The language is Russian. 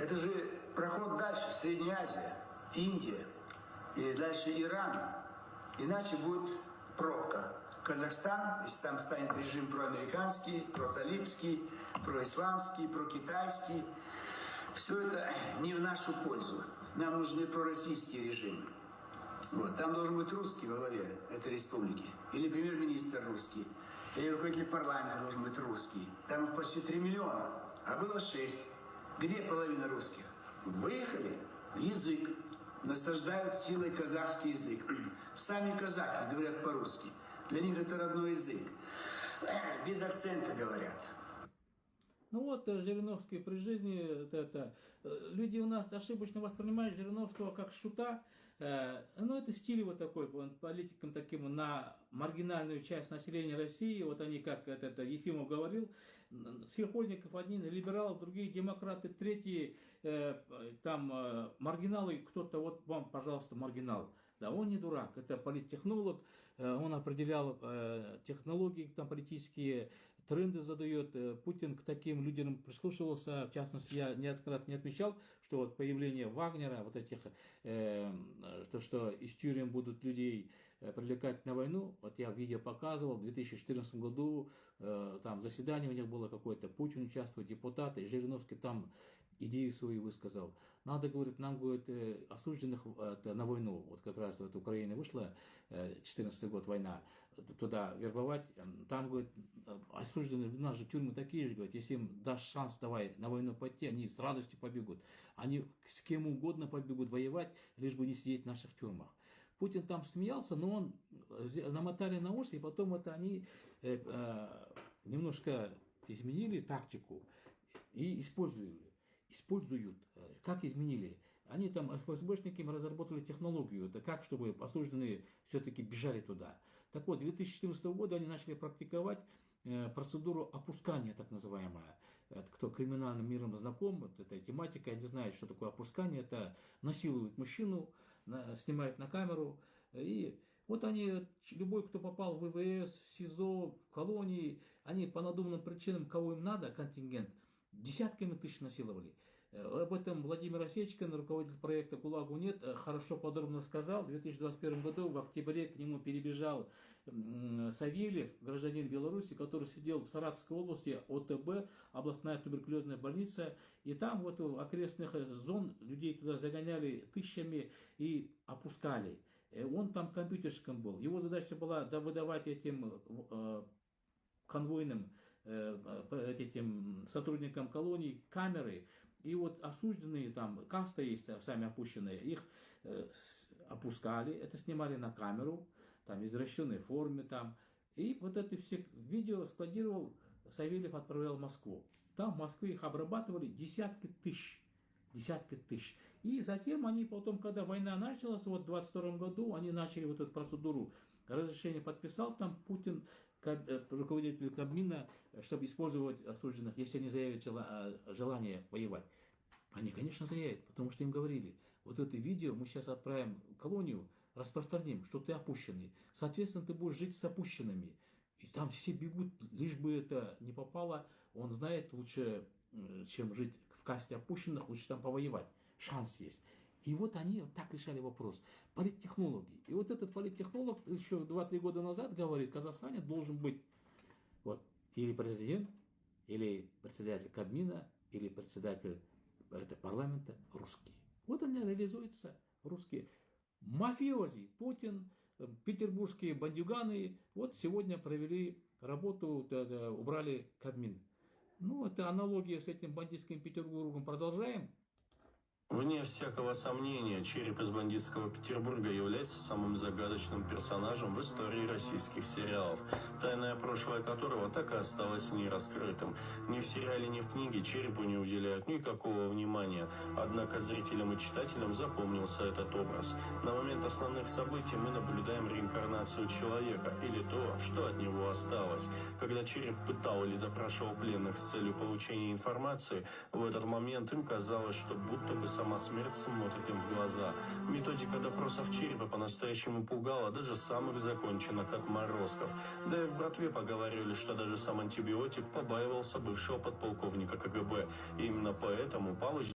Это же проход дальше, Средняя Азия, Индия, и дальше Иран. Иначе будет пробка. Казахстан, если там станет режим проамериканский, проталибский, происламский, прокитайский, все это не в нашу пользу. Нам нужны пророссийские режимы. Вот. Там должен быть русский во главе этой республики. Или премьер-министр русский. Или руководитель парламента должен быть русский. Там их почти 3 миллиона, а было 6. Где половина русских? Выехали. Язык. Насаждают силой казахский язык. Сами казахи говорят по-русски. Для них это родной язык. Без акцента говорят. Ну вот, Жириновский при жизни, люди у нас ошибочно воспринимают Жириновского как шута, ну это стиль его такой, он политиком таким на маргинальную часть населения России, вот они, как это Ефимов говорил, сверхольников одни, либералов, другие демократы, третьи, там маргиналы, кто-то, вот вам, пожалуйста, маргинал. Да, он не дурак, это политтехнолог, он определял технологии, там политические тренды задает. Путин к таким людям прислушивался, в частности, я неоднократно не отмечал, что вот появление Вагнера, вот этих, то, что из тюрем будут людей привлекать на войну, вот я в видео показывал, в 2014 году там заседание у них было какое-то, Путин участвует, депутаты, и Жириновский там идею свою высказал. Надо, говорит, нам, говорит, осужденных на войну, вот как раз вот Украина вышла, 14 год война, туда вербовать, там, говорит, осужденные, у нас же тюрьмы такие же, говорит, если им дашь шанс, давай на войну пойти, они с радостью побегут. Они с кем угодно побегут воевать, лишь бы не сидеть в наших тюрьмах. Путин там смеялся, но он намотали на ус, и потом это они немножко изменили тактику и используют. Как изменили? Они там, ФСБшники, разработали технологию, это как, чтобы осужденные все-таки бежали туда. Так вот, 2014 года они начали практиковать процедуру опускания, так называемая. Кто криминальным миром знаком, вот эта тематика, они знают, что такое опускание. Это насилуют мужчину, снимают на камеру. И вот они, любой, кто попал в ВВС, в СИЗО, в колонии, они по надуманным причинам, кого им надо, контингент, десятками тысяч насиловали. Об этом Владимир Осечкин, руководитель проекта «ГУЛАГу нет», хорошо подробно рассказал. В 2021 году в октябре к нему перебежал Савельев, гражданин Беларуси, который сидел в Саратовской области, ОТБ, областная туберкулезная больница. И там вот в окрестных зон людей туда загоняли тысячами и опускали. Он там компьютерщиком был. Его задача была выдавать этим конвойным этим сотрудникам колоний камеры, и вот осужденные там, каста есть сами опущенные, их опускали, это снимали на камеру, там в извращенной форме там, и вот это все видео складировал Савельев, отправлял в Москву. Там в Москве их обрабатывали десятки тысяч. И затем они потом, когда война началась, вот в 22 году, они начали вот эту процедуру, разрешение подписал там Путин, руководитель Кабмина, чтобы использовать осужденных, если они заявят желание воевать. Они, конечно, заявят, потому что им говорили, вот это видео мы сейчас отправим в колонию, распространим, что ты опущенный. Соответственно, ты будешь жить с опущенными. И там все бегут, лишь бы это не попало. Он знает лучше, чем жить в касте опущенных, лучше там повоевать. Шанс есть. И вот они вот так решали вопрос. Политтехнологи. И вот этот политтехнолог еще 2-3 года назад говорит, в Казахстане должен быть вот, или президент, или председатель Кабмина, или председатель парламента русский. Вот они реализуются, русские. Мафиози, Путин, петербургские бандюганы, вот сегодня провели работу, убрали Кабмин. Ну, это аналогия с этим бандитским Петербургом. Продолжаем. Вне всякого сомнения, череп из бандитского Петербурга является самым загадочным персонажем в истории российских сериалов, тайное прошлое которого так и осталось нераскрытым. Ни в сериале, ни в книге черепу не уделяют никакого внимания, однако зрителям и читателям запомнился этот образ. На момент основных событий мы наблюдаем реинкарнацию человека, или то, что от него осталось. Когда череп пытал или допрашивал пленных с целью получения информации, в этот момент им казалось, что будто бы сама смерть смотрит им в глаза. Методика допросов черепа по-настоящему пугала даже самых законченных отморозков. Да и в братве поговаривали, что даже сам антибиотик побаивался бывшего подполковника КГБ. И именно поэтому Палыч